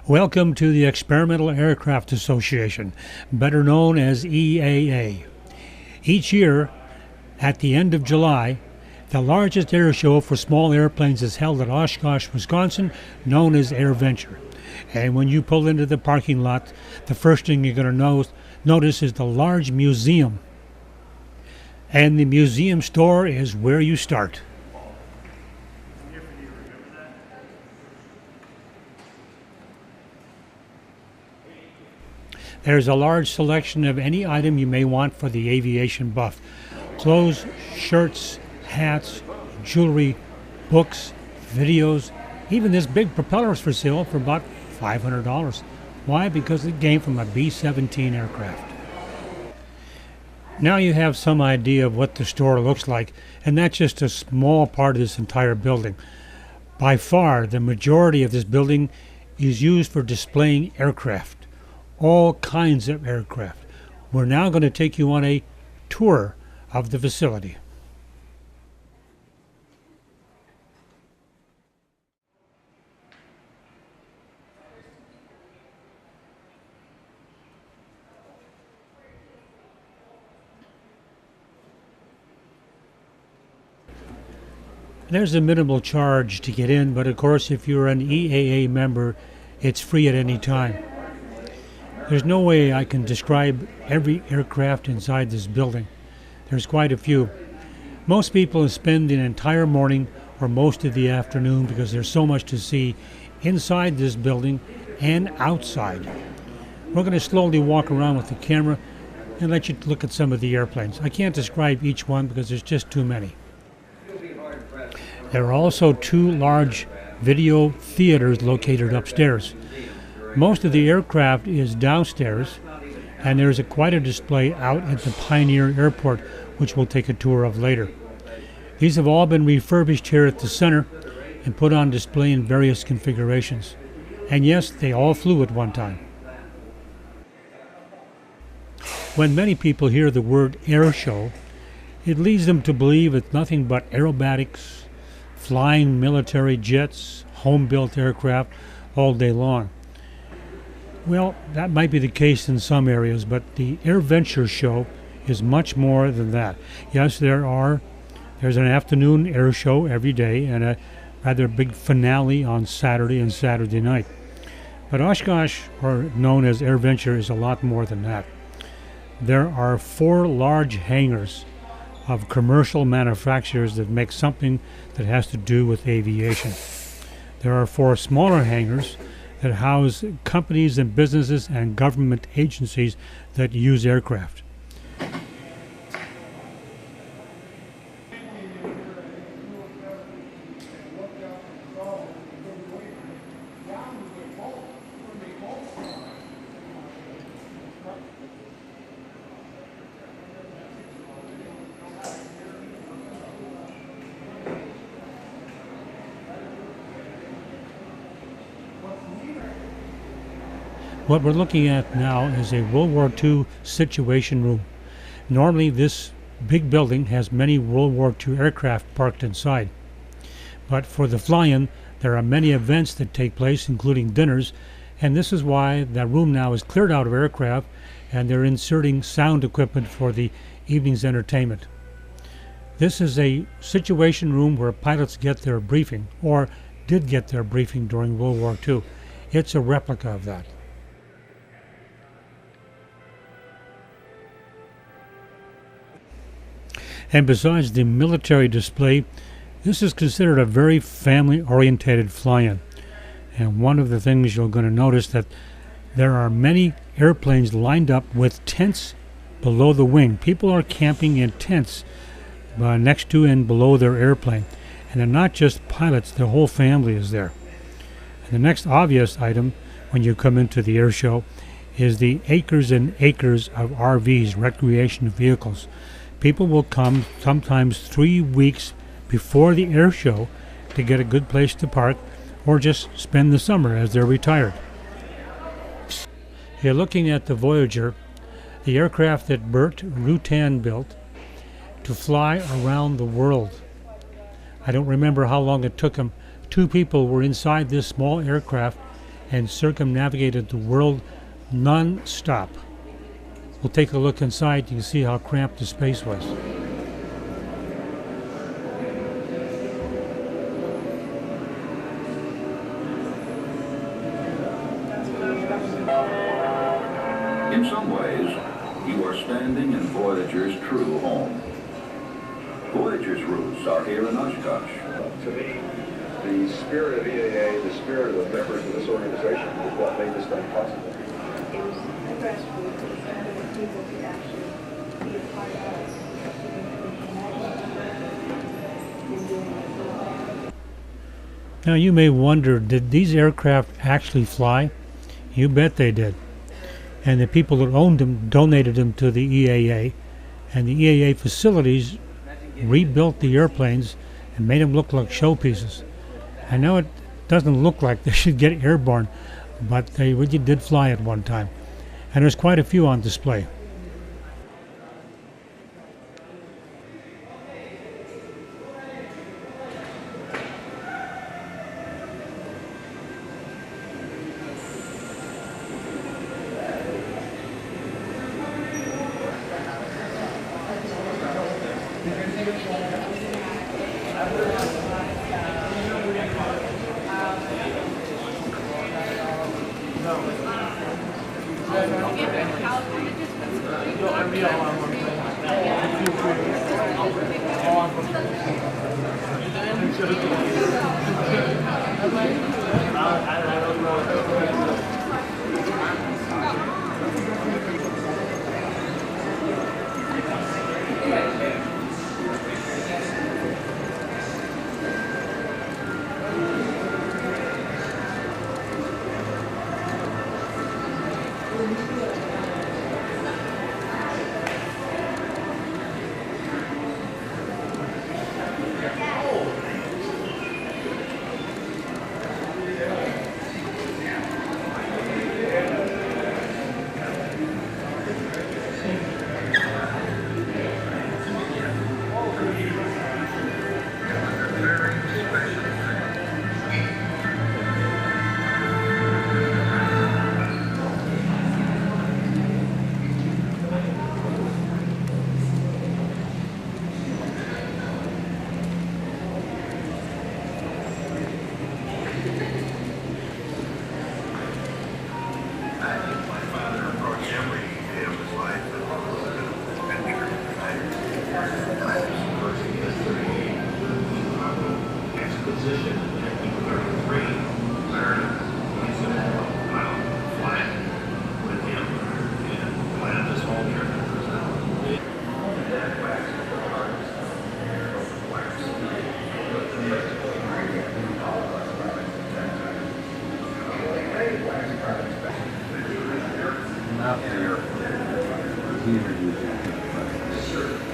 Welcome to the Experimental Aircraft Association, better known as EAA. Each year, at the end of July, the largest air show for small airplanes is held at Oshkosh, Wisconsin, known as AirVenture. And when you pull into the parking lot, the first thing you're going to notice is the large museum. And the museum store is where you start. There's a large selection of any item you may want for the aviation buff. Clothes, shirts, hats, jewelry, books, videos, even this big propeller is for sale for about $500. Why? Because it came from a B-17 aircraft. Now you have some idea of what the store looks like, and that's just a small part of this entire building. By far, the majority of this building is used for displaying aircraft. All kinds of aircraft. We're now going to take you on a tour of the facility. There's a minimal charge to get in, but of course if you're an EAA member, it's free at any time. There's no way I can describe every aircraft inside this building. There's quite a few. Most people spend an entire morning or most of the afternoon because there's so much to see inside this building and outside. We're going to slowly walk around with the camera and let you look at some of the airplanes. I can't describe each one because there's just too many. There are also two large video theaters located upstairs. Most of the aircraft is downstairs, and there's quite a display out at the Pioneer Airport, which we'll take a tour of later. These have all been refurbished here at the center and put on display in various configurations. And yes, they all flew at one time. When many people hear the word air show, it leads them to believe it's nothing but aerobatics, flying military jets, home-built aircraft all day long. Well, that might be the case in some areas, but the AirVenture show is much more than that. Yes, there's an afternoon air show every day and a rather big finale on Saturday and Saturday night. But Oshkosh, or known as AirVenture, is a lot more than that. There are 4 large hangars of commercial manufacturers that make something that has to do with aviation. There are 4 smaller hangars that house companies and businesses and government agencies that use aircraft. What we're looking at now is a World War II situation room. Normally this big building has many World War II aircraft parked inside. But for the fly-in, there are many events that take place, including dinners, and this is why that room now is cleared out of aircraft and they're inserting sound equipment for the evening's entertainment. This is a situation room where pilots get their briefing, or did get their briefing during World War II. It's a replica of that. And besides the military display, this is considered a very family-oriented fly-in. And one of the things you're going to notice that there are many airplanes lined up with tents below the wing. People are camping in tents next to and below their airplane. And they're not just pilots, their whole family is there. And the next obvious item when you come into the air show is the acres and acres of RVs, recreation vehicles. People will come sometimes 3 weeks before the air show to get a good place to park or just spend the summer as they're retired. You're looking at the Voyager, the aircraft that Burt Rutan built to fly around the world. I don't remember how long it took him. 2 people were inside this small aircraft and circumnavigated the world non-stop. We'll take a look inside. You can see how cramped the space was. In some ways, you are standing in Voyager's true home. Voyager's roots are here in Oshkosh. To me, the spirit of EAA, the spirit of the members of this organization is what made this thing possible. It was a grassroots, it was something that people could actually be a part of. Now you may wonder, did these aircraft actually fly? You bet they did. And the people that owned them donated them to the EAA, and the EAA facilities rebuilt the airplanes and made them look like showpieces. I know it doesn't look like they should get airborne, but they really did fly at one time. And there's quite a few on display.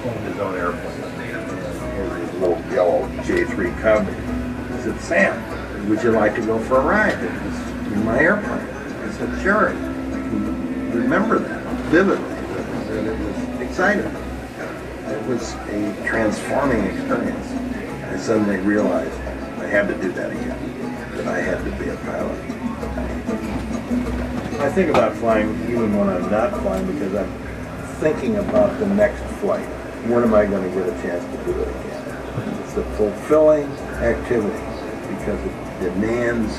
Owned his own airplane. Here's his little yellow J3 Cub. I said, Sam, would you like to go for a ride? It was in my airplane. I said, sure. I can remember that vividly. And it was exciting. It was a transforming experience. I suddenly realized I had to do that again, that I had to be a pilot. I think about flying even when I'm not flying because I'm thinking about the next flight. When am I going to get a chance to do it again? It's a fulfilling activity because it demands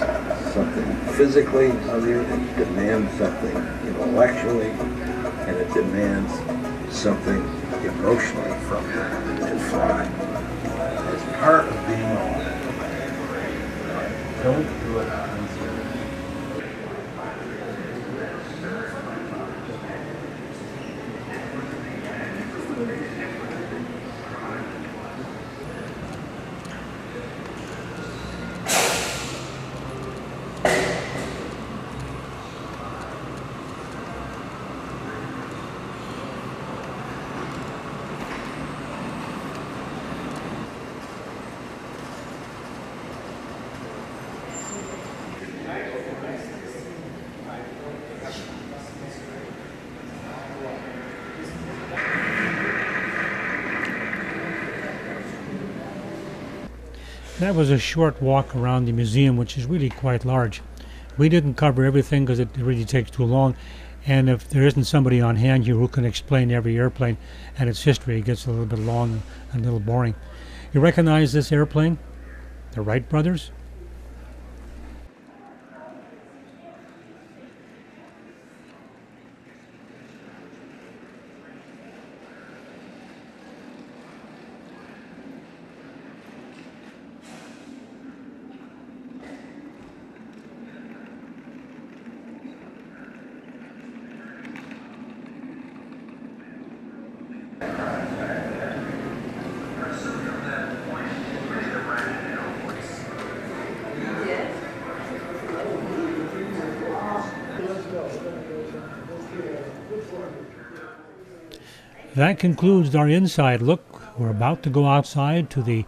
something physically of you, it demands something intellectually, and it demands something emotionally from you to fly. As part of being alive. Don't do it unsincerely. That was a short walk around the museum, which is really quite large. We didn't cover everything because it really takes too long. And if there isn't somebody on hand here who can explain every airplane and its history, it gets a little bit long and a little boring. You recognize this airplane? The Wright brothers? That concludes our inside look. We're about to go outside to the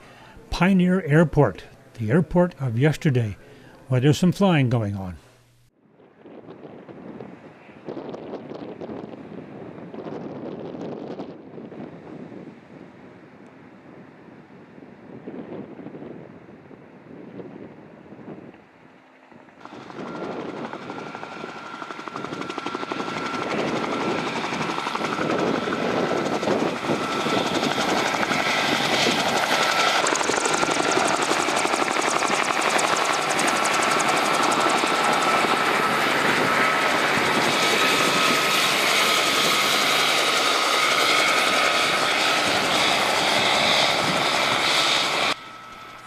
Pioneer Airport, the airport of yesterday, where there's some flying going on.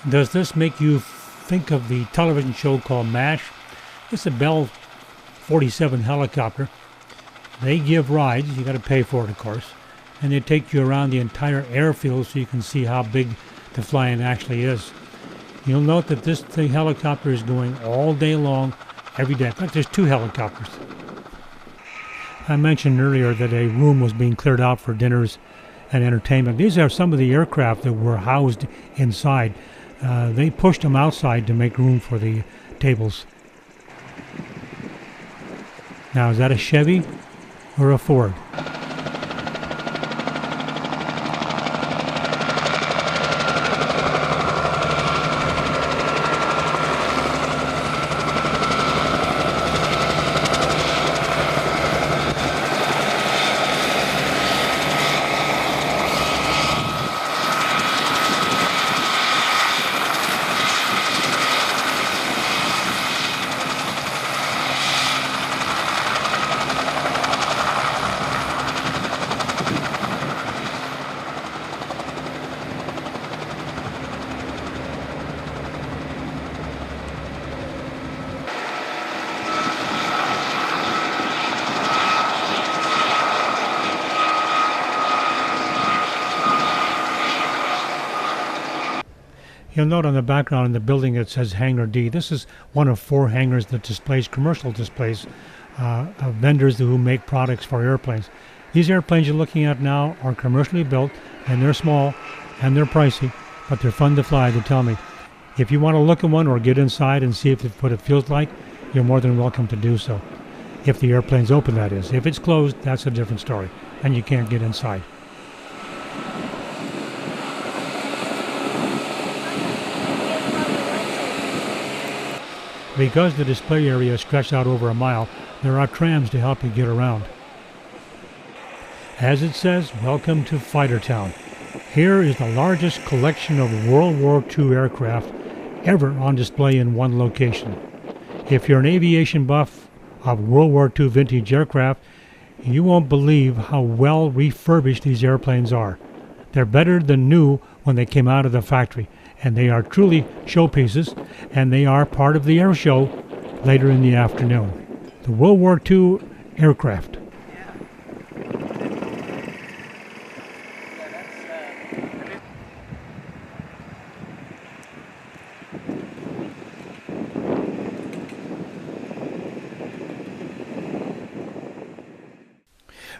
Does this make you think of the television show called MASH? It's a Bell 47 helicopter. They give rides, you got to pay for it of course, and they take you around the entire airfield so you can see how big the flying actually is. You'll note that this helicopter is going all day long, every day. In fact, there's 2 helicopters. I mentioned earlier that a room was being cleared out for dinners and entertainment. These are some of the aircraft that were housed inside. They pushed them outside to make room for the tables. Now, is that a Chevy or a Ford? You'll note on the background in the building it says Hangar D. This is one of 4 hangars that displays commercial displays of vendors who make products for airplanes. These airplanes you're looking at now are commercially built, and they're small and they're pricey, but they're fun to fly, they tell me. If you want to look at one or get inside and see what it feels like, you're more than welcome to do so. If the airplane's open, that is. If it's closed, that's a different story, and you can't get inside. Because the display area is stretched out over a mile, there are trams to help you get around. As it says, welcome to Fighter Town. Here is the largest collection of World War II aircraft ever on display in one location. If you're an aviation buff of World War II vintage aircraft, you won't believe how well refurbished these airplanes are. They're better than new when they came out of the factory, and they are truly showpieces, and they are part of the air show later in the afternoon. The World War II aircraft.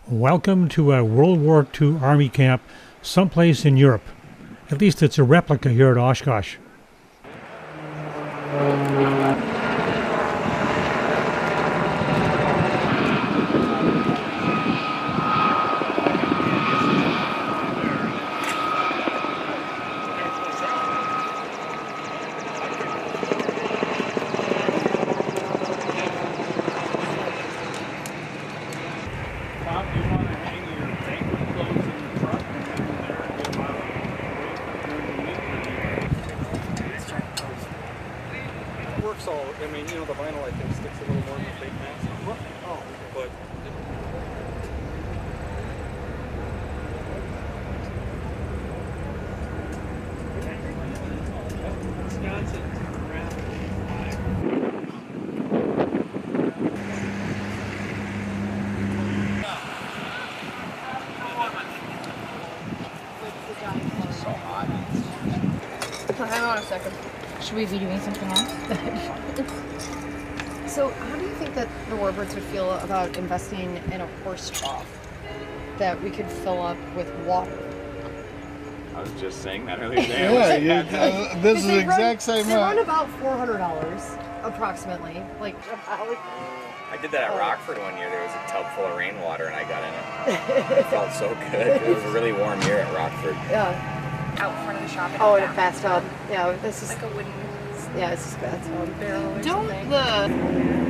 Welcome to a World War II Army camp someplace in Europe. At least it's a replica here at Oshkosh. also, I mean, you know, the vinyl I think sticks a little more than the fake mask. Oh, but Hang on a second. Should we be doing something else? So, how do you think that the Warbirds would feel about investing in a horse trough that we could fill up with water? I was just saying that earlier today. Yeah, this is the exact same They run about $400 approximately. Like, I did that at Rockford one year. There was a tub full of rainwater and I got in it. It felt so good. It was a really warm year at Rockford. yeah. Out front of the shop. Oh, in a bathtub. Yeah, this is Like a wooden yeah, it's just bathtub. barrel or Don't something. the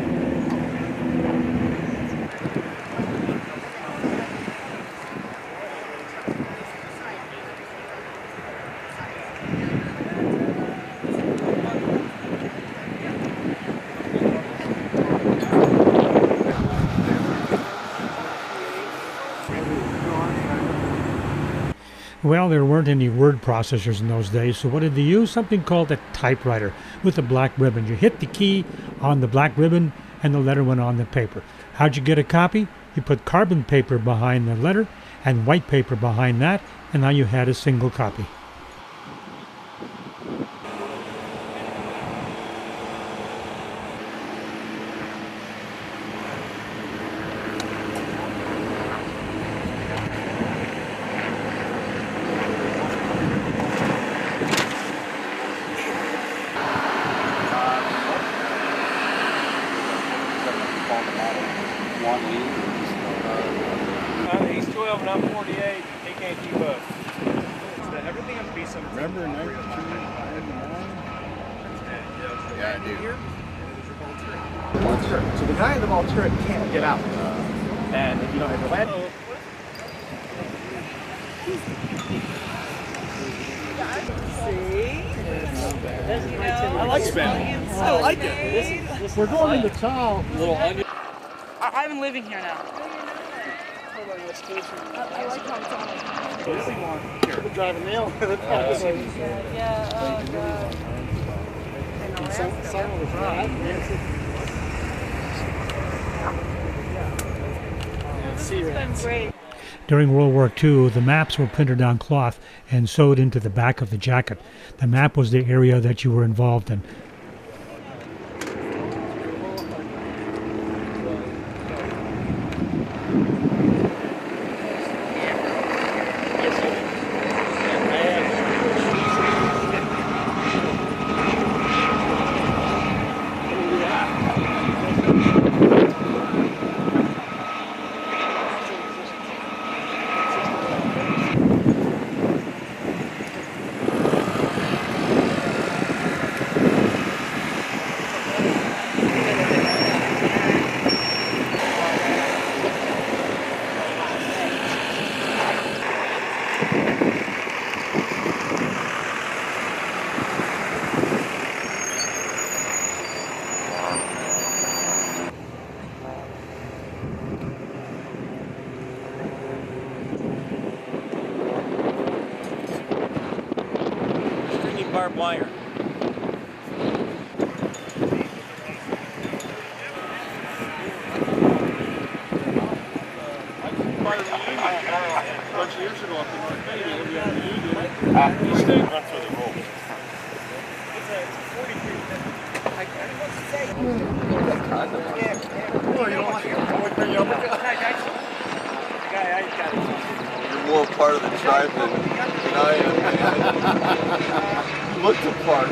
Well, there weren't any word processors in those days, so what did they use? Something called a typewriter with a black ribbon. You hit the key on the black ribbon and the letter went on the paper. How'd you get a copy? You put carbon paper behind the letter and white paper behind that, and now you had a single copy. he's 12 and I'm 48. He can't keep up. Everything on piece of Remember 1999? Yeah, I do. Ball turret. So the guy in the ball turret can't get out. And if you don't have your land. I like spam. I like it. We're going into town. Little onion. I've been living here now. I like how it's on. Here, drive a nail. Yeah, oh god. Simon was right. This has been great. During World War II, the maps were printed on cloth and sewed into the back of the jacket. The map was the area that you were involved in. Barbed wire. Part of the union. A bunch of years ago up in North Bay, we had the union. You stayed run for the rope. It's a 43. Oh, you don't want to bring you up Guy, I got it. You're more part of the tribe than I am, man. Look the part.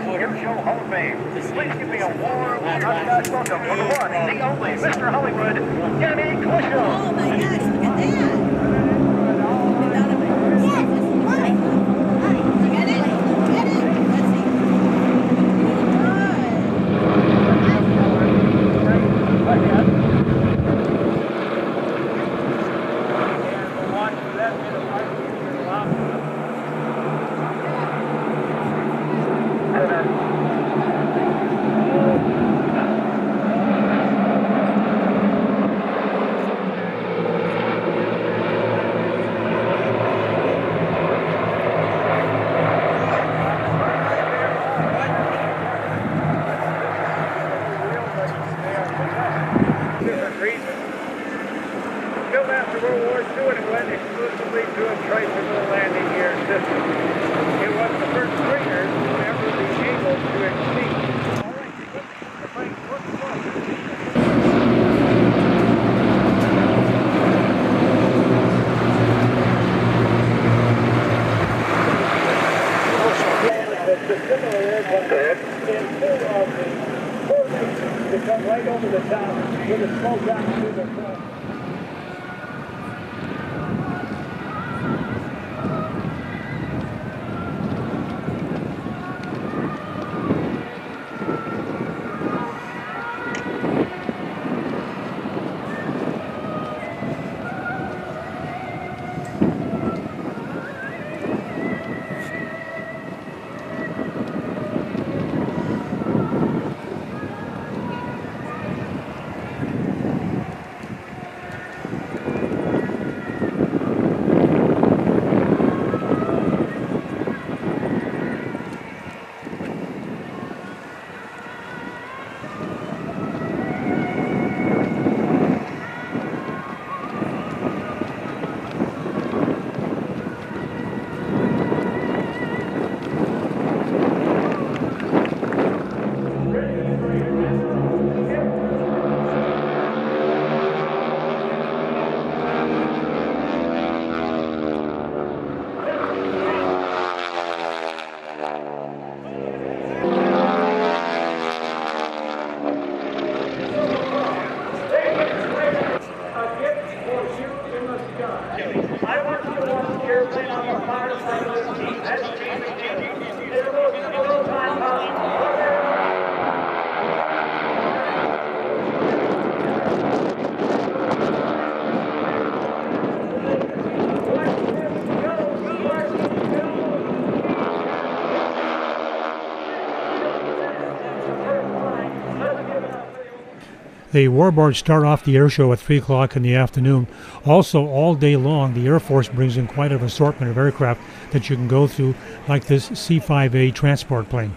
Air Show Hall of Fame. Please give me a warm Oshkosh welcome for the one, the only Mr. Hollywood, Danny Cushel. Oh my gosh, look at that. Built after World War II and it went exclusively to a tricycle landing gear system. It was the first freighter to ever be able to exceed. All right, the plane works the similar aircraft in full of the formations to come right over the top with a smoke down to the front. The Warbirds start off the air show at 3 o'clock in the afternoon. Also, all day long, the Air Force brings in quite an assortment of aircraft that you can go through, like this C-5A transport plane.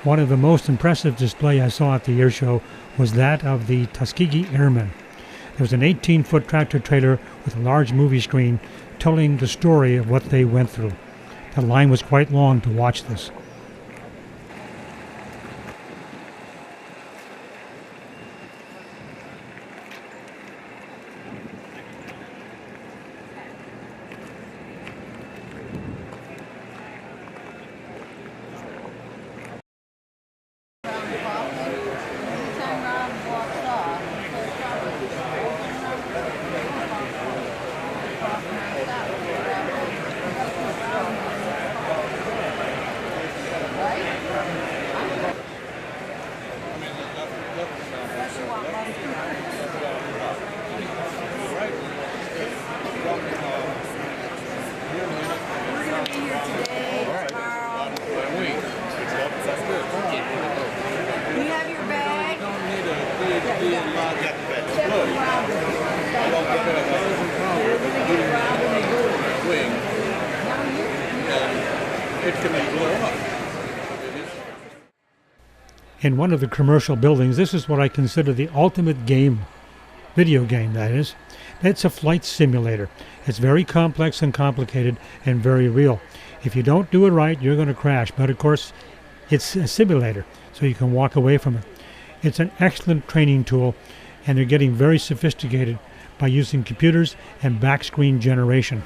One of the most impressive display I saw at the air show was that of the Tuskegee Airmen. There was an 18-foot tractor trailer with a large movie screen telling the story of what they went through. The line was quite long to watch this. In one of the commercial buildings, this is what I consider the ultimate game, video game that is. It's a flight simulator. It's very complex and complicated and very real. If you don't do it right, you're going to crash. But of course, it's a simulator, so you can walk away from it. It's an excellent training tool, and they're getting very sophisticated by using computers and backscreen generation.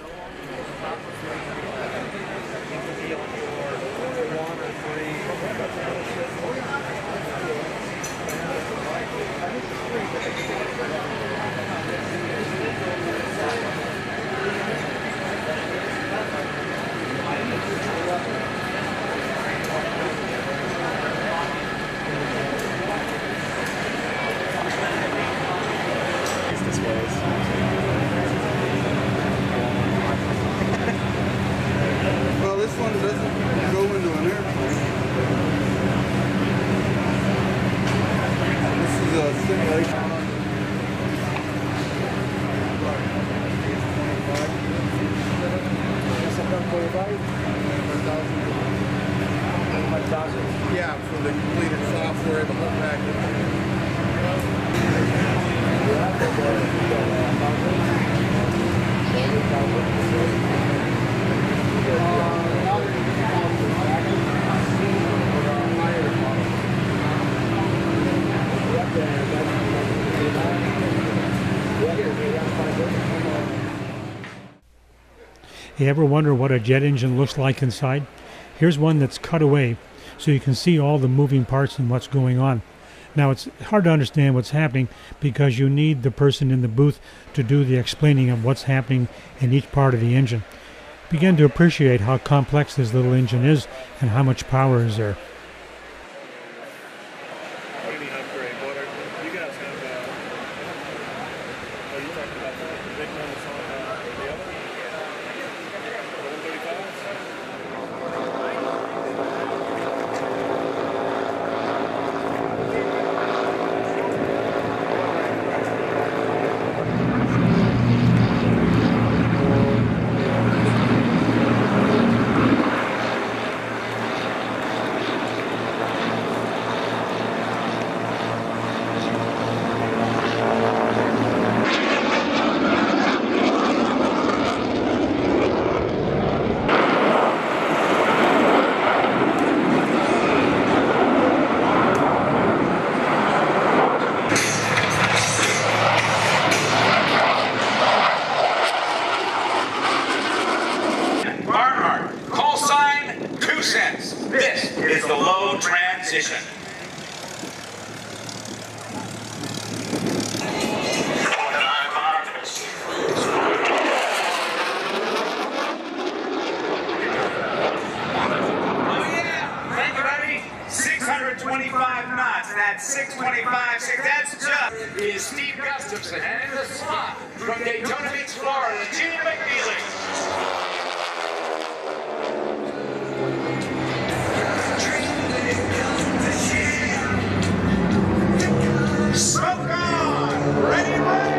Well, this one doesn't go into an airplane. This is a simulation. Yeah, for the completed software, the whole package. You ever wonder what a jet engine looks like inside? Here's one that's cut away so you can see all the moving parts and what's going on. Now, it's hard to understand what's happening because you need the person in the booth to do the explaining of what's happening in each part of the engine. Begin to appreciate how complex this little engine is and how much power is there. This is the low transition. That's 625, that's just is Steve Gustafson, and in the slot from Daytona Beach, Florida, Gene McNeely. Smoke on! Ready, ready!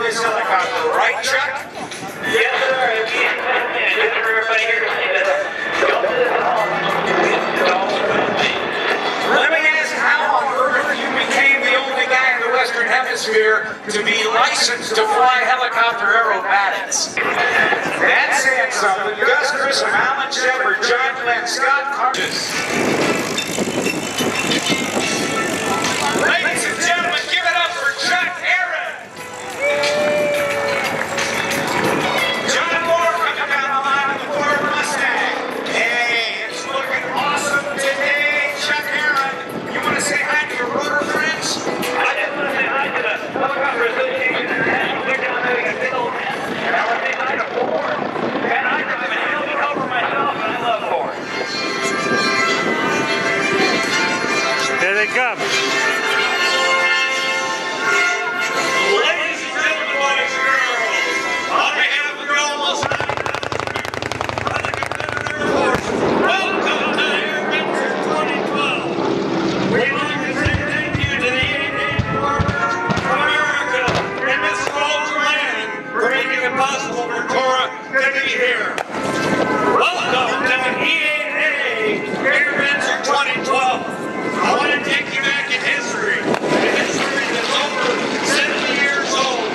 this helicopter, right, Chuck? Yes, sir. And just for everybody here to see that. Let me ask, how on earth you became the only guy in the Western Hemisphere to be licensed to fly helicopter aerobatics? That said something. Gus Grissom, Alan Shepard, John Glenn, Scott Carges. Ladies and gentlemen, give it up for Chuck Aaron. John Moore coming down the line with the Ford Mustang. Hey, it's looking awesome today, Chuck Aaron. You want to say hi to your rotor friends? I just want to say hi to the Helicopter Association International. They're down there, they got big old hats. And I want to say hi to Ford. And I drive an Helmet over myself, and I love Ford. There they come. Ladies and gentlemen, boys and girls, on behalf of the almost 9,000 of the Confederate Air Force, welcome to AirVenture 2012. We'd like to say thank you to the 88 Warbirds from America and this Walter Land for making it possible for Cora to be here. Welcome to EAA AirVenture 2012. I want to take you back in history. The history that's over 70 years old.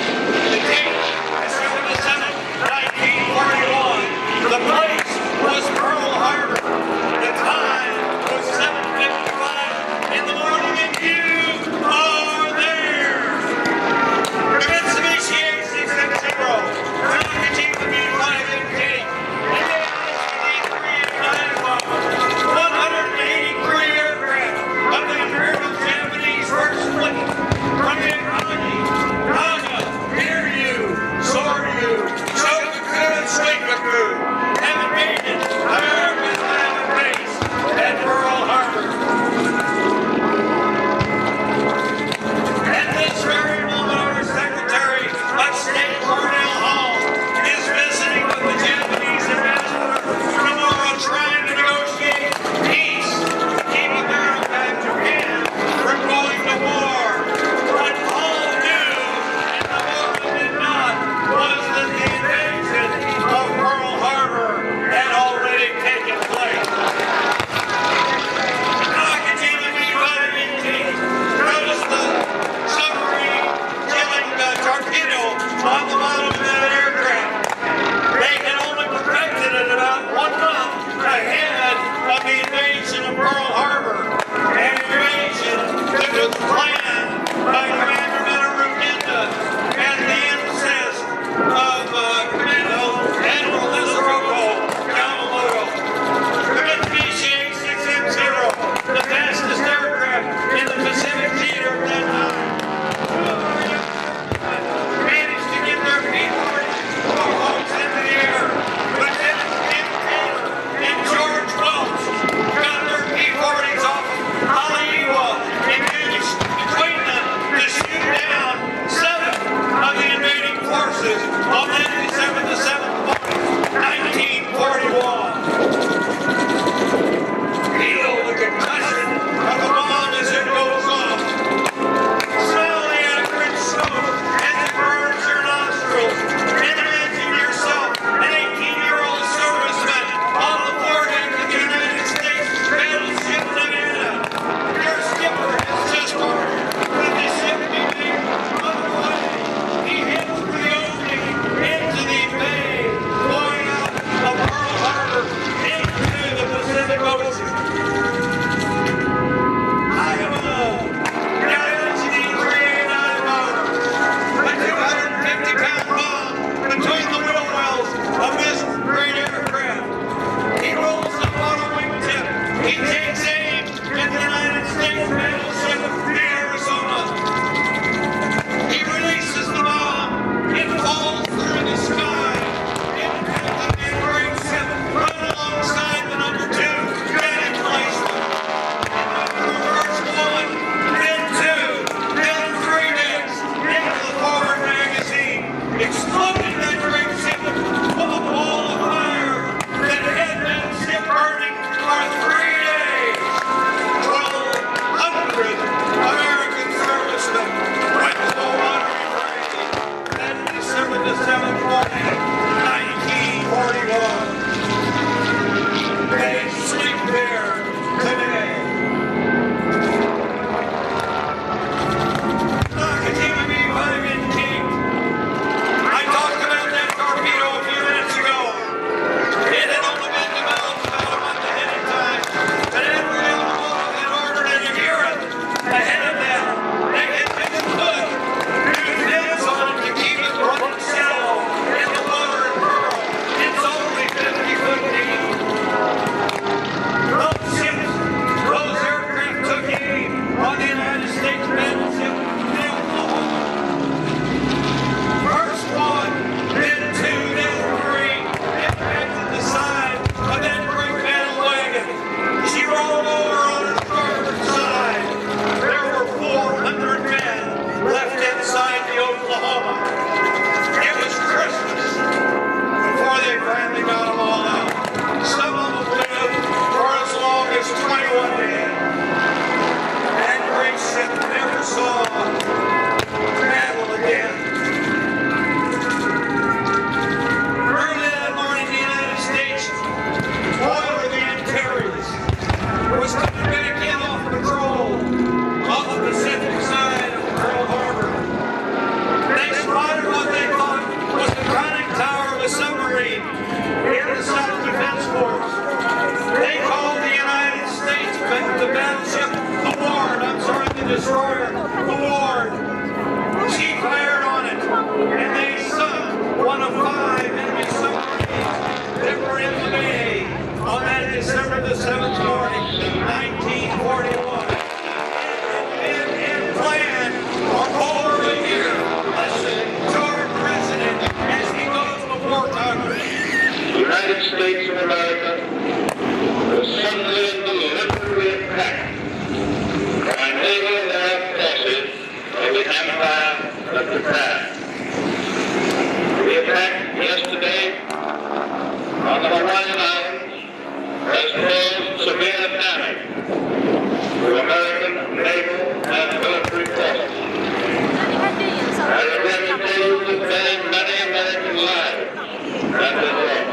The date is December 7th, 1941. The place was Pearl Harbor. The time was 7:55 in the morning, and you are there. Mitsubishi A670, Rocket Team B5MK, and the D3 and 9 the 7th morning, 1941. They sleep there today. Nakajima B-5 in King. I talked about that torpedo a few minutes ago. It had only been developed about a month ahead of time, but every other model had ordered it a year ahead of that. They had been put new fins on it to keep it running shallow in the water and pearl. It's only 50 foot deep. Those ships, those aircraft took aim on the United States battleship. First one, then two, then three, impacted the side of that great battle wagon. She rolled over on her starboard side. There were 400 men left inside the Oklahoma. It was Christmas before they finally got them all out. Some of them lived for as long as 21 days. That great ship never saw battle again. Early that morning, the United States oil of the Antares was coming back in off patrol on the Pacific side of Pearl Harbor. They spotted what they thought was the conning tower of a submarine in the South Defense Force. They called the United States, the battleship, the Ward. I'm sorry, the destroyer, the Ward. She fired on it, and they sunk one of 5 enemy submarines that were in the bay on that December the 7th morning, 1941. And in plan for over a year, listening to our president as he goes before Congress. The United States of America was suddenly deliberately attacked by naval air forces of the Empire of Japan. The attack yesterday on the Hawaiian Islands has caused severe damage to American naval and military forces. I regret to tell you that many American lives have been lost.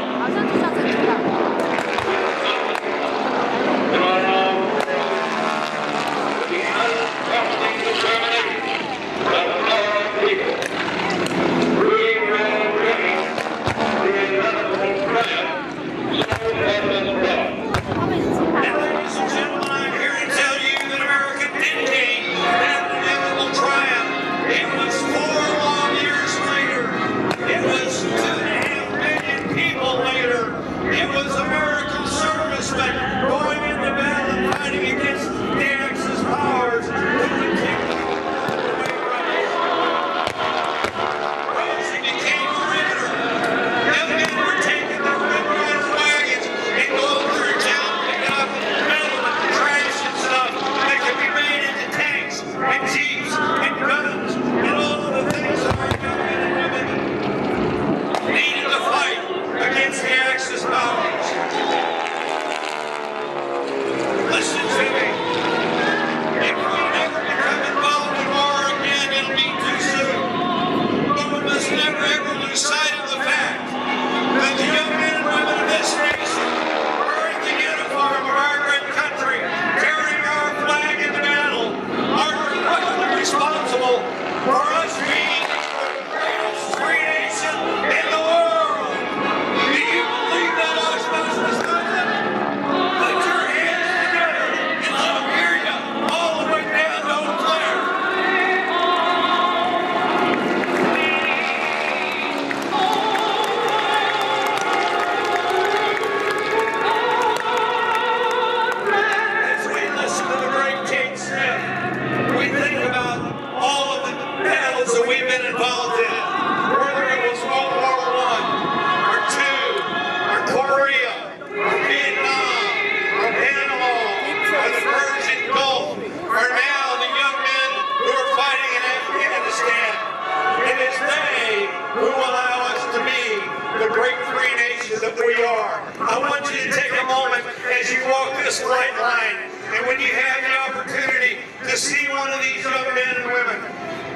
this bright line. And when you have the opportunity to see one of these young men and women,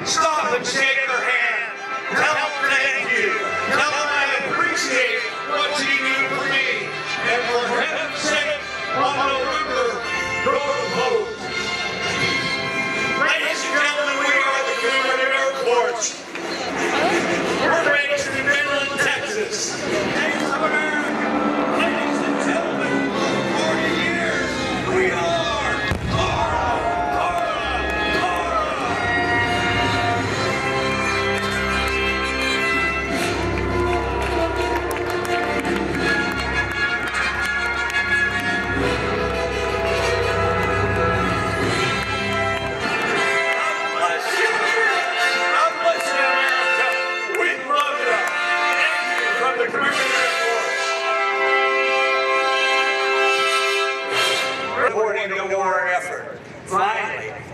stop and shake their hand. Tell them thank you.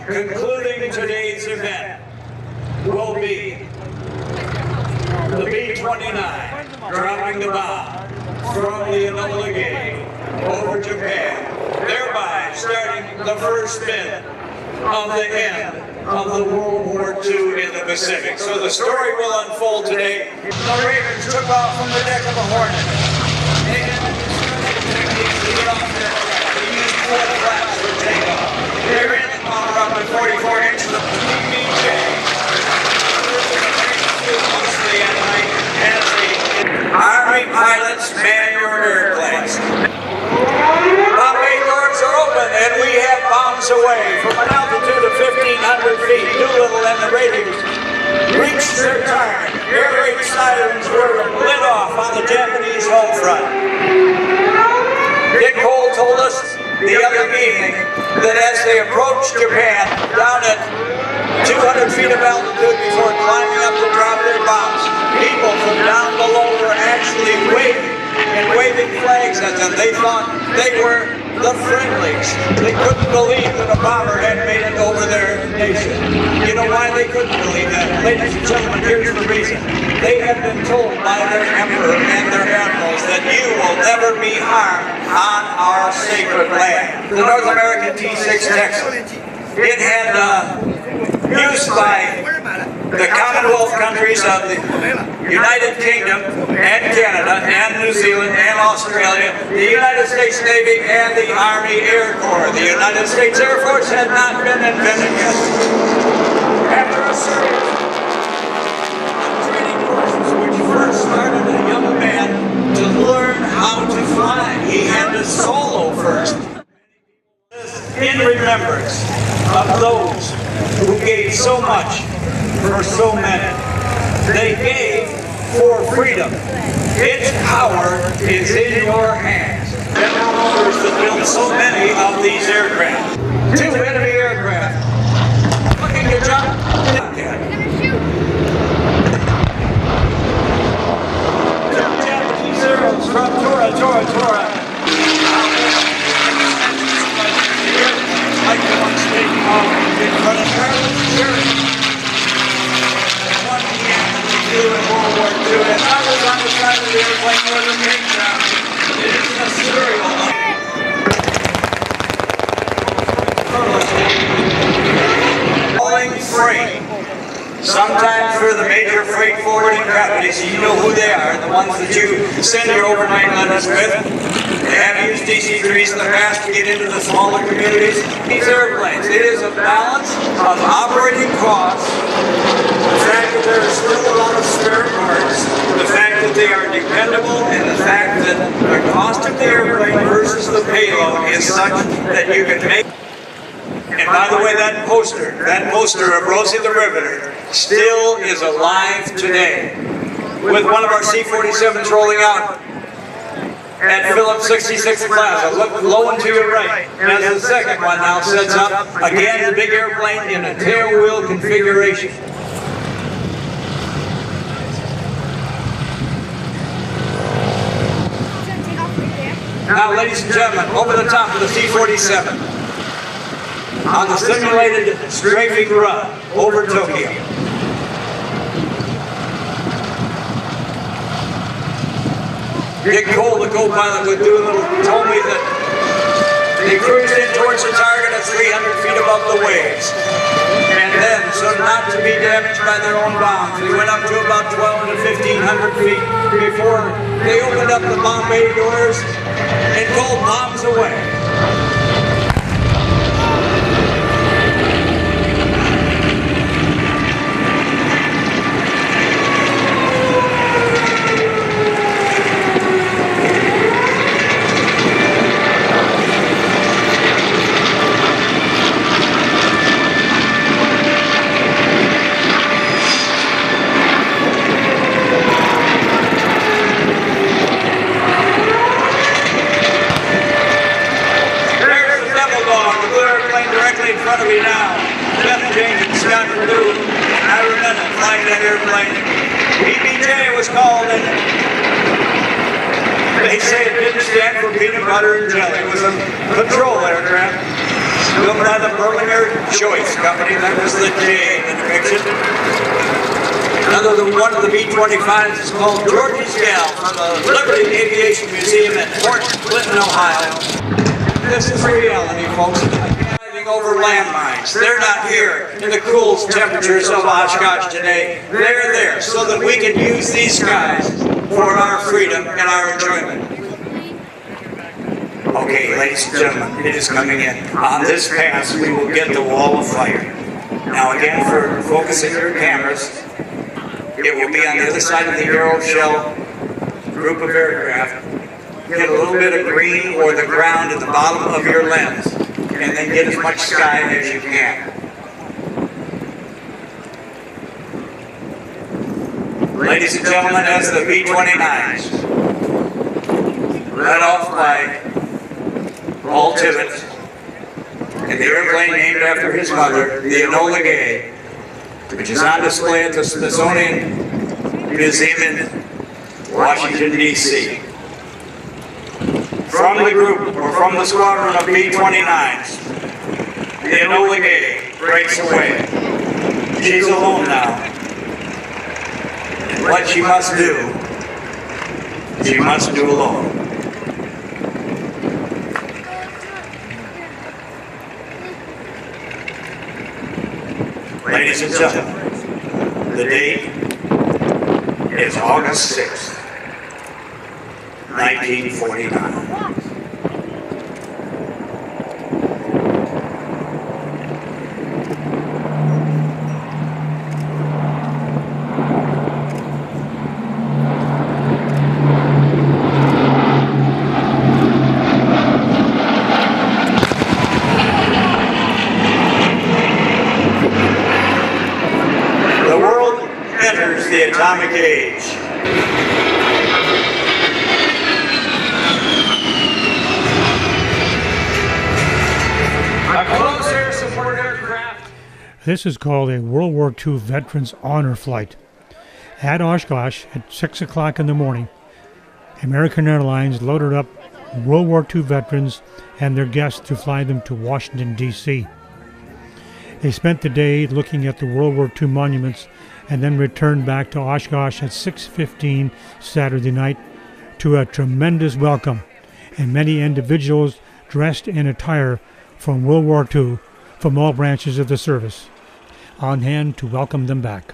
Concluding today's event will be the B-29 dropping the bomb from the Enola Gay over Japan, thereby starting the first bit of the end of the World War II in the Pacific. So the story will unfold today. The Ravens took off from the deck of the Hornet. They had techniques to get off their craft. They used 4 flaps for takeoff. They ran the bomber up at 44 inches of PBJ. Mostly at night as the Army pilots man your airplanes. Bomb bay doors are open and we have bombs away from an altitude of 1,500 feet. Doolittle and the Raiders reached their target. Air raid sirens were lit off on the Japanese home front. Dick Cole told us the other evening that as they approached Japan down at 200 feet of altitude before climbing up to drop their bombs, people from down below were actually waving flags at them. They thought they were the friendlies. They couldn't believe that a bomber had made it over their nation. You know why they couldn't believe that? Ladies and gentlemen, here's the reason. They had been told by their emperor and their admirals that you will never be harmed on our sacred land. The North American T-6 Texas. It had used by the Commonwealth countries of the United Kingdom and Canada and New Zealand and Australia, the United States Navy and the Army Air Corps. The United States Air Force had not been invented yet. After a series of training courses which first started a young man to learn how to fly, he had to solo first. In remembrance of those who gave so much for so many. They gave for freedom. Its power is in your hands. General Motors that built so many of these aircraft. 2 enemy aircraft. Looking to jump. Japanese arrows from Tora. Like the ones taking off in front of Carlos Jerry. What he had to do in World War II, and I was on the side of the airplane where the big ground. It is a serial. Hauling freight. Sometimes for the major freight forwarding companies, you know who they are, the ones that you send your overnight letters with. They have used DC-3s in the past to get into the smaller communities. These airplanes, it is a balance of operating costs, the fact that there are still a lot of spare parts, the fact that they are dependable, and the fact that the cost of the airplane versus the payload is such that you can make. And by the way, that poster of Rosie the Riveter still is alive today. With one of our C-47s rolling out at Phillips 66 Plaza. Look low and to your right. And as the second one now sets up, again the big airplane in a tailwheel configuration. Now, ladies and gentlemen, over the top of the C-47 on the simulated strafing run over Tokyo. Dick Cole, the co-pilot, told me that they cruised in towards the target at 300 feet above the waves. And then, so not to be damaged by their own bombs, they went up to about 12 to 1,500 feet before they opened up the bomb bay doors and called bombs away. In front of me now, Beth James and Scott Purdue, I remember flying that airplane. PBJ was called, and they say it didn't stand for peanut butter and jelly. It was a patrol aircraft. built by the Berliner Choice Company. That was the J in the picture. One of the B-25s is called George's Gal from the Liberty Aviation Museum in Fort Clinton, Ohio. This is reality, folks. Driving over landmines. They're not here in the cool temperatures of Oshkosh today. They're there so that we can use these skies for our freedom and our enjoyment. Okay, ladies and gentlemen, it is coming in. On this pass, we will get the wall of fire. Now again, for focusing your cameras, it will be on the other side of the aeroshell group of aircraft. Get a little bit of green or the ground at the bottom of your lens, and then get as much sky as you can. Ladies and gentlemen, that's the B-29s, led off by Paul Tibbets, and the airplane named after his mother, the Enola Gay, which is on display at the Smithsonian Museum in Washington, D.C. From the group, or from the squadron of B-29s, the Enola Gay breaks away. She's alone now. And what she must do alone. Ladies and gentlemen, the date is August 6th, 1949. The atomic age. A close air support aircraft. This is called a World War II Veterans Honor Flight. At Oshkosh at 6 o'clock in the morning, American Airlines loaded up World War II veterans and their guests to fly them to Washington, D.C. They spent the day looking at the World War II monuments and then returned back to Oshkosh at 6:15 Saturday night to a tremendous welcome and many individuals dressed in attire from World War II from all branches of the service on hand to welcome them back.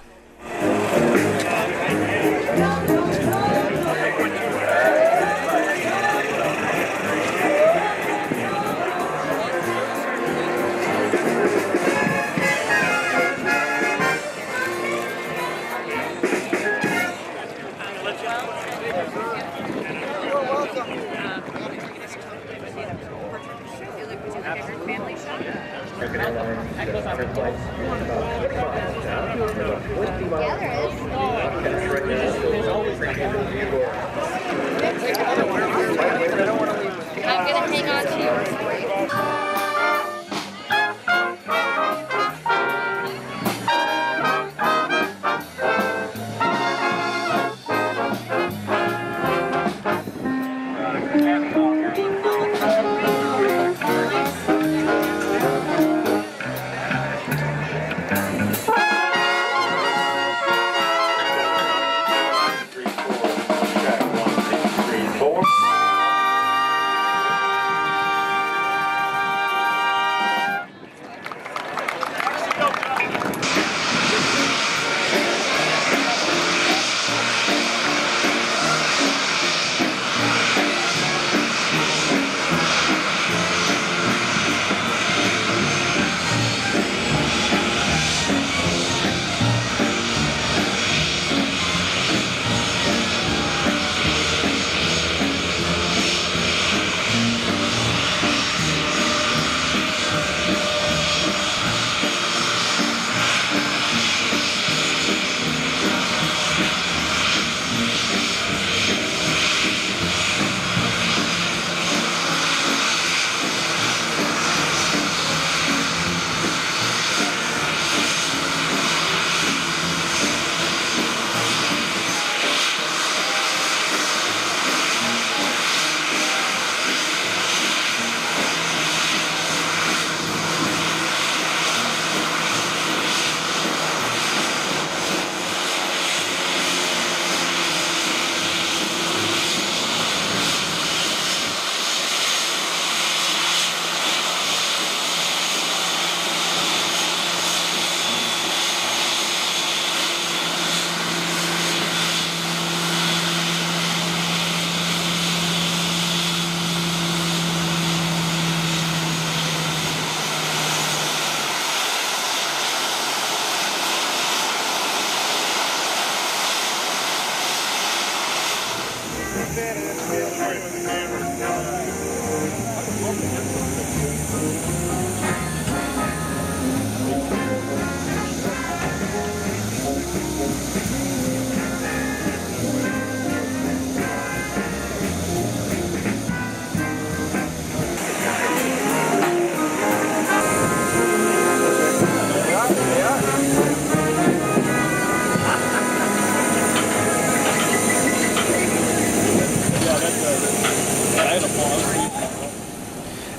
I'm gonna hang on to yours.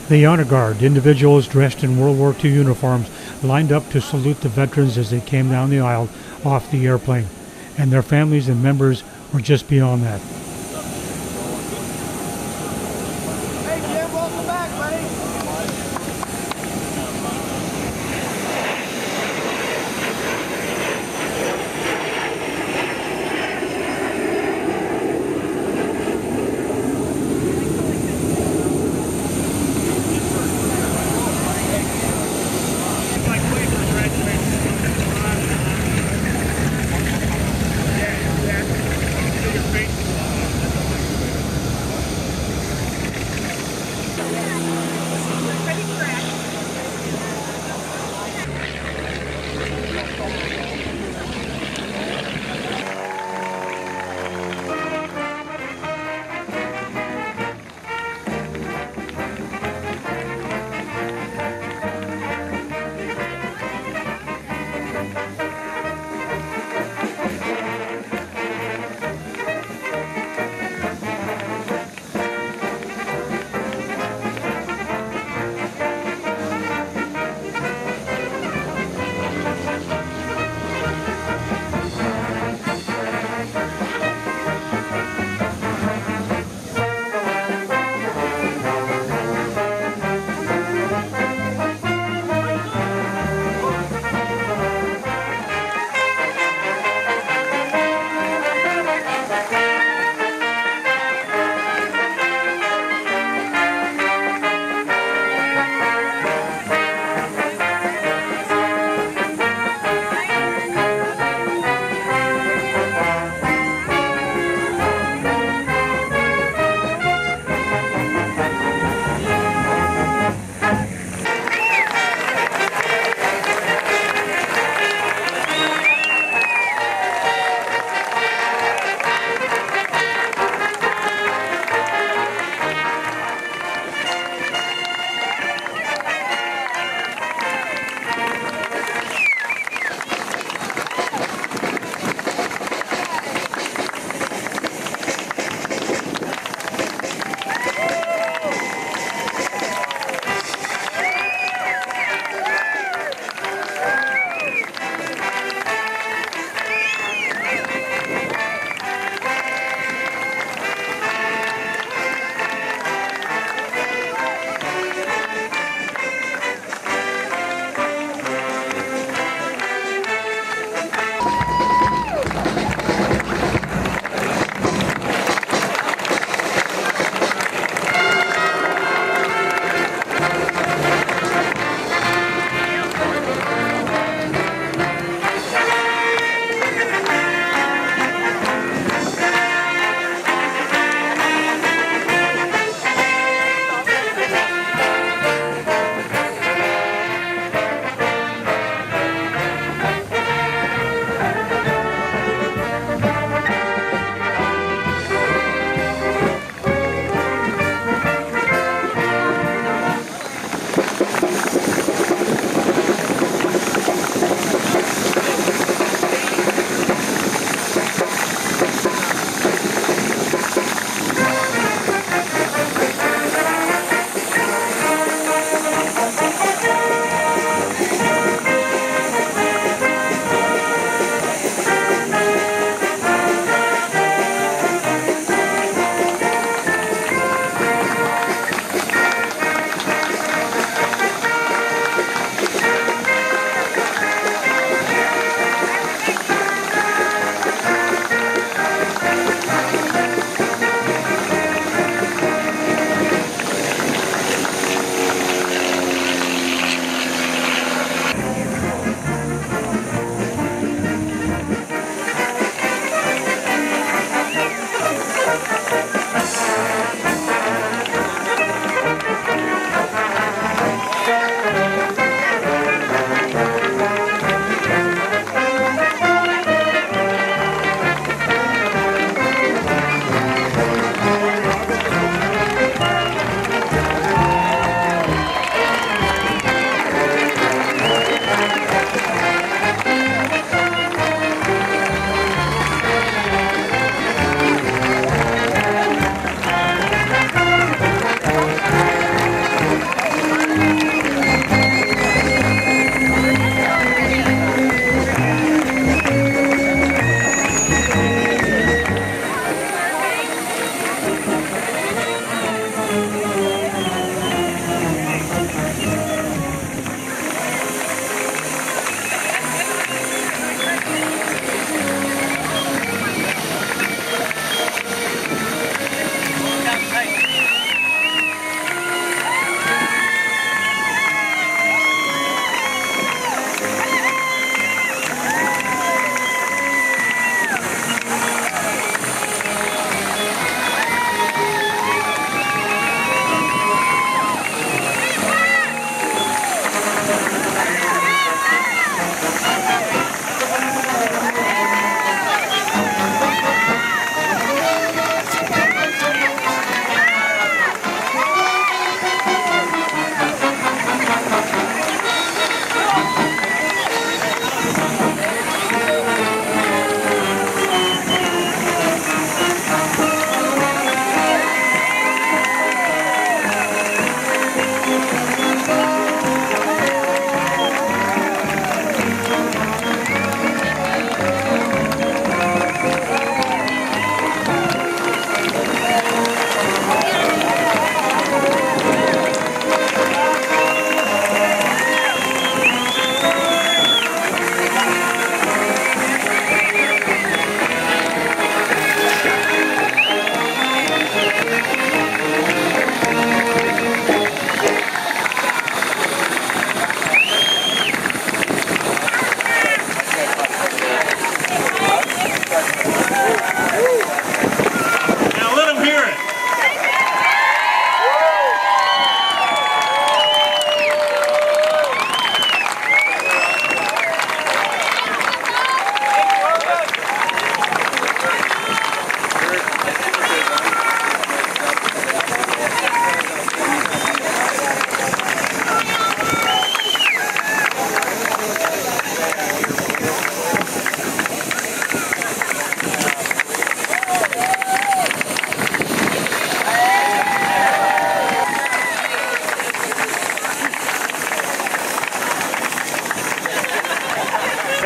The honor guard, individuals dressed in World War II uniforms, lined up to salute the veterans as they came down the aisle off the airplane, and their families and members were just beyond that. Hey, Jim, welcome back, buddy.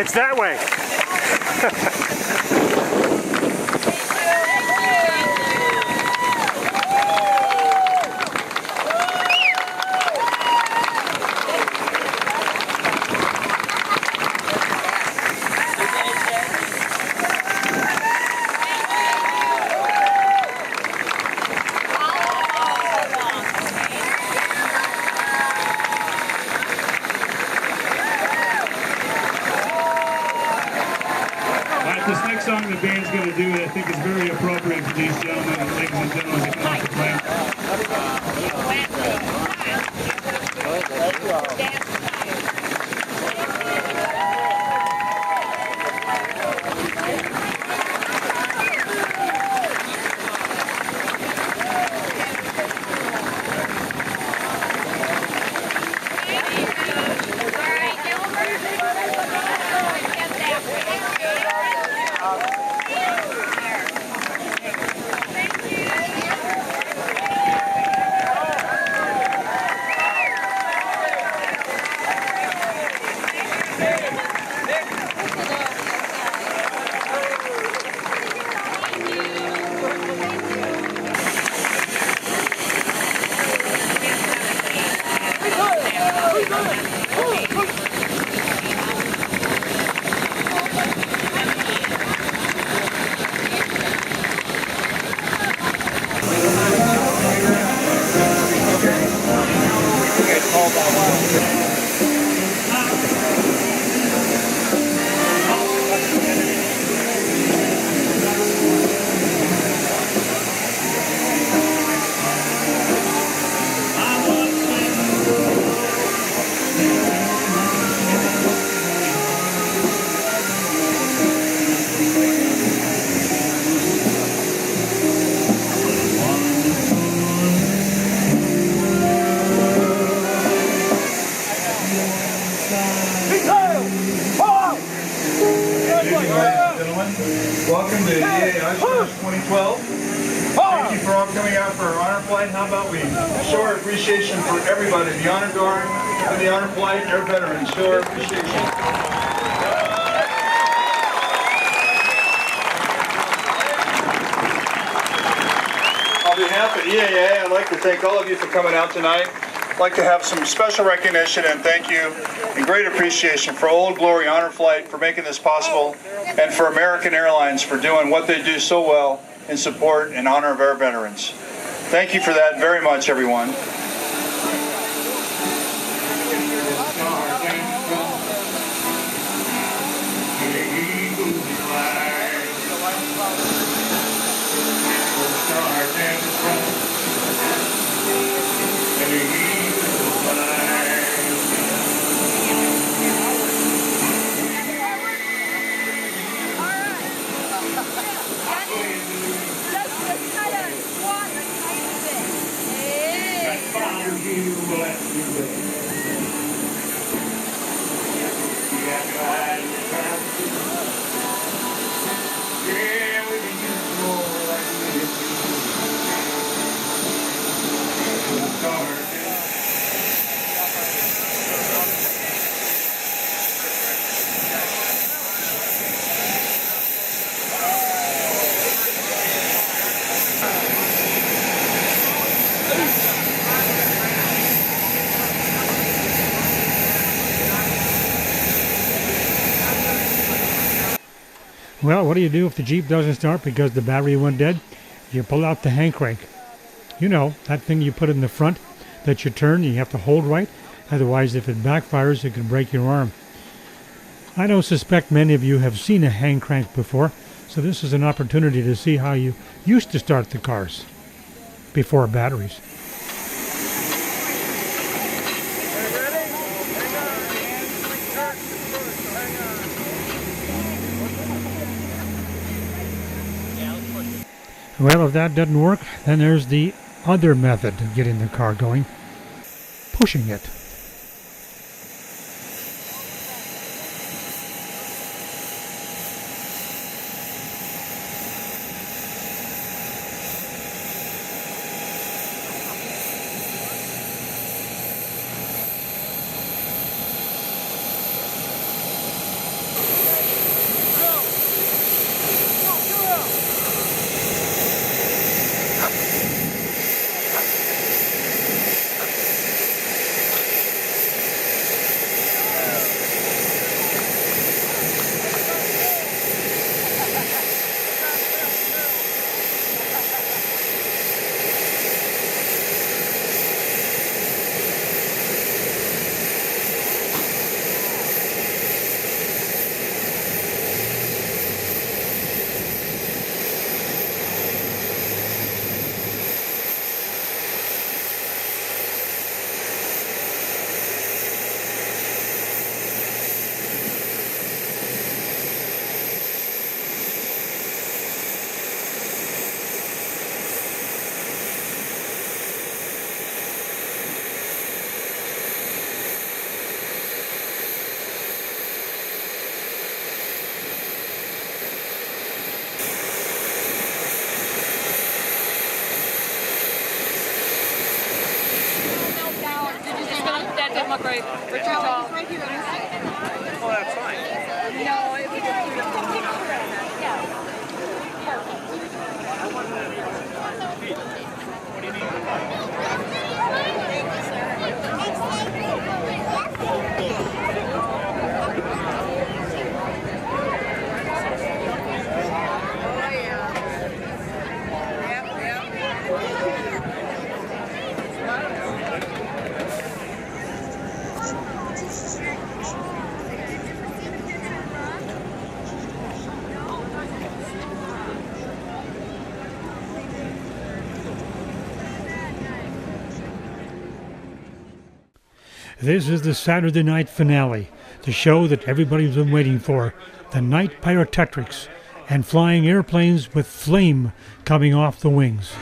It's that way. This next song the band's going to do, I think is very appropriate for these gentlemen and ladies and gentlemen to come off the plane. Welcome to EA Oshkosh 2012. Thank you for all coming out for our honor flight. How about we show our appreciation for everybody, the honor guard and the honor flight, air veterans. Show our appreciation. On behalf of EAA, I'd like to thank all of you for coming out tonight. I'd like to have some special recognition and thank you and great appreciation for Old Glory Honor Flight for making this possible, and for American Airlines for doing what they do so well in support and honor of our veterans. Thank you for that very much, everyone. Well, what do you do if the Jeep doesn't start because the battery went dead? You pull out the hand crank. You know, that thing you put in the front that you turn, you have to hold right. Otherwise, if it backfires, it can break your arm. I don't suspect many of you have seen a hand crank before, so this is an opportunity to see how you used to start the cars before batteries. Well, if that doesn't work, then there's the other method of getting the car going, pushing it. up right for too tall. Well, that's fine. No, it was just This is the Saturday night finale, the show that everybody's been waiting for, the night pyrotechnics and flying airplanes with flame coming off the wings.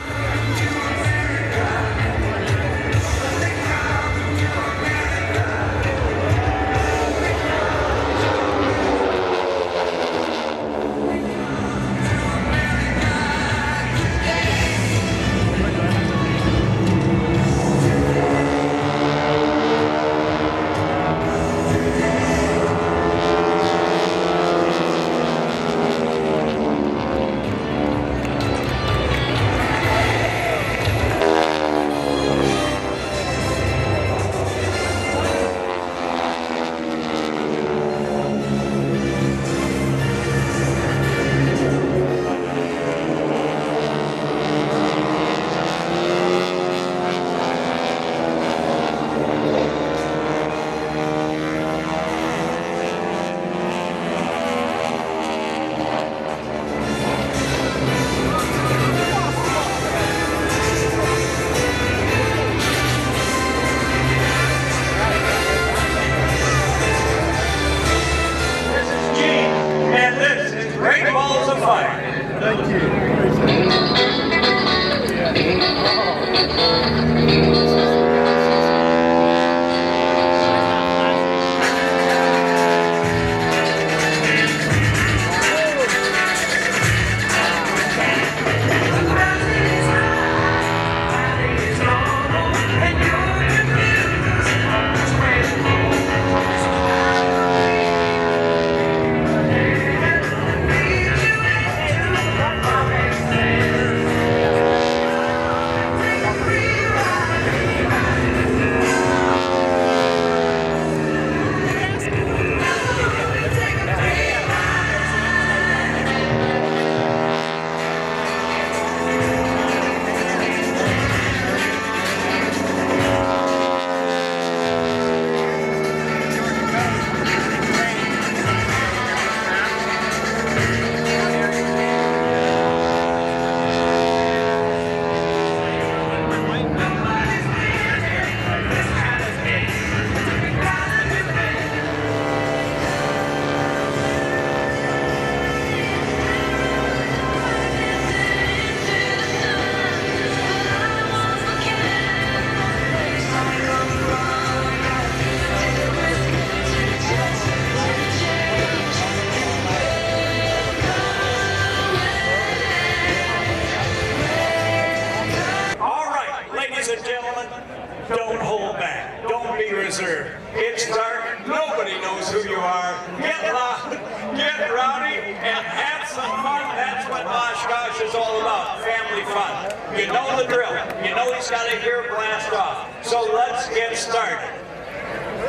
It's dark, nobody knows who you are. Get loud, get rowdy, and have some fun. That's what Oshkosh is all about, family fun. You know the drill. You know he's got to hear blast off. So let's get started.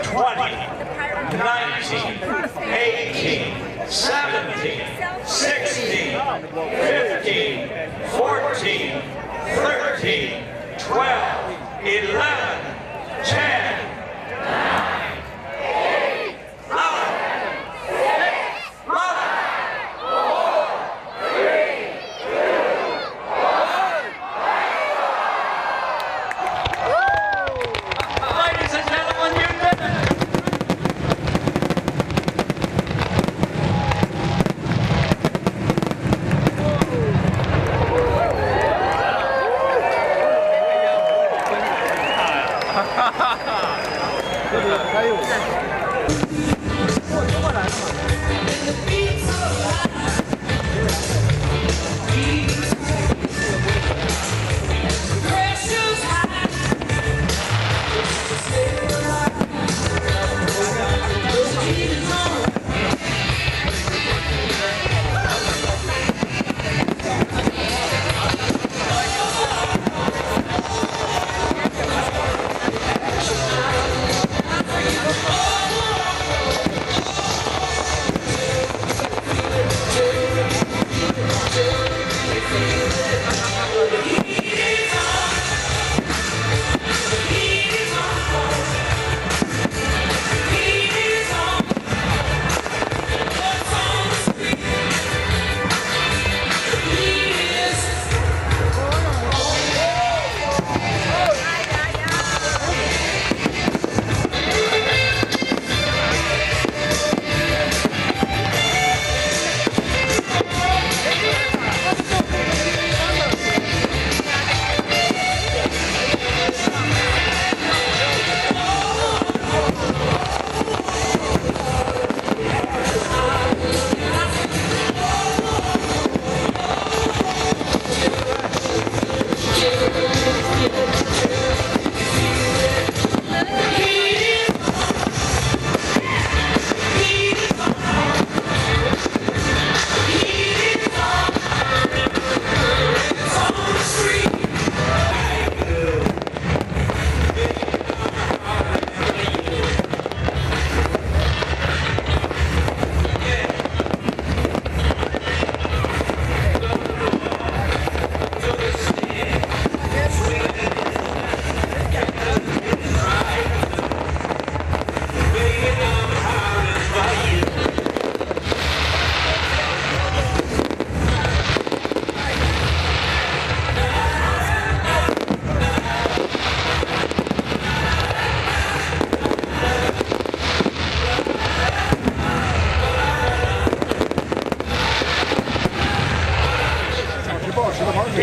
20, 19, 18, 17, 16, 15, 14, 13, 12, 11, 10, 9, 8, 7, 6, 5, 4, 3, 2, 1. Ladies and gentlemen, you did it!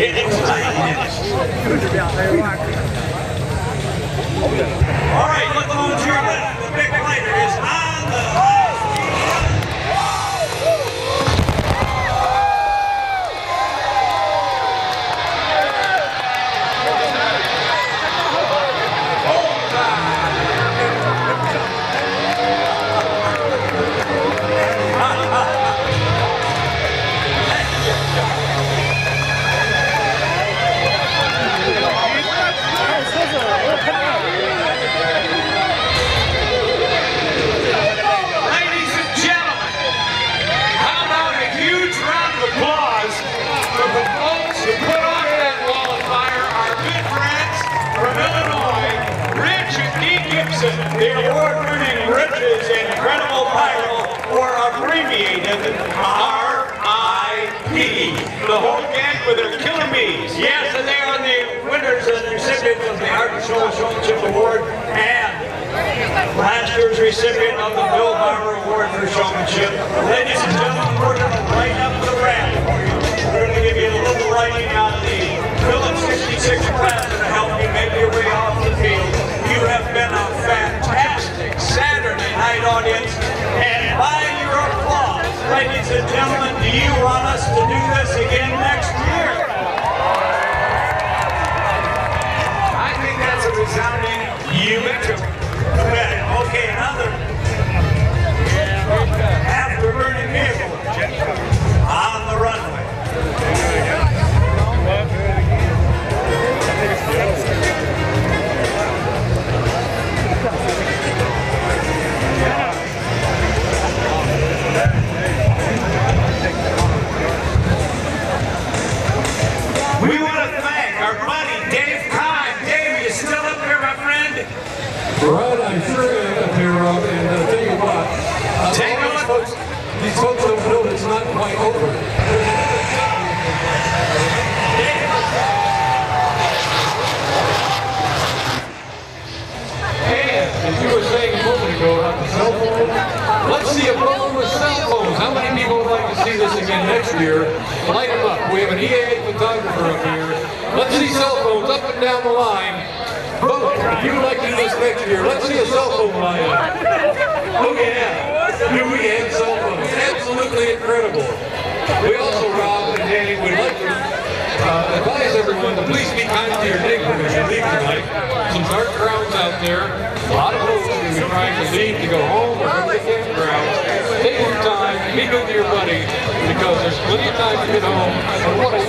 Get excited. All right, look on to your left. The big fighter is on the high speed. Ladies and gentlemen, how about a huge round of applause for the folks who put on that wall of fire, our good friends from Illinois, Rich and Dee Gibson, the award-winning Rich's Incredible Pyro, or abbreviated RIP. The whole gang with their killer bees. Yes, and they are the winners and recipients of the Art and Soul Showmanship Award and last year's recipient of the Bill Barber Award for Showmanship. Ladies and gentlemen, we're going to light up the ramp for you. We're going to give you a little lighting on the Phillips 66 class to help you make your way off the field. You have been a fantastic Saturday night audience, and by your applause, ladies and gentlemen, do you want us to do this again next year? I think that's a resounding you betcha. Okay, another afterburning vehicle on the runway. We want to thank our buddy Dave Kahn. Dave, are you still up there, my friend? Right, I sure am up here, Rob, and I'll tell you what. These folks don't know it's not quite over. And, as you were saying a moment ago about the cell phone, let's see a photo with cell phones. How many people would like to see this again next year? Light them up. We have an EA photographer up here. Let's see cell phones up and down the line. Vote. If you would like to do this next year, let's see a cell phone line up. Oh yeah, do we have cell phones? Absolutely incredible. We also, Rob and Danny, would like to advise everyone to please be kind to your neighbors as you leave tonight. Some dark crowds out there, a lot of folks who are trying to leave to go home or go to the campground. Take your time, be good to your buddy, because there's plenty of time to get home. And what a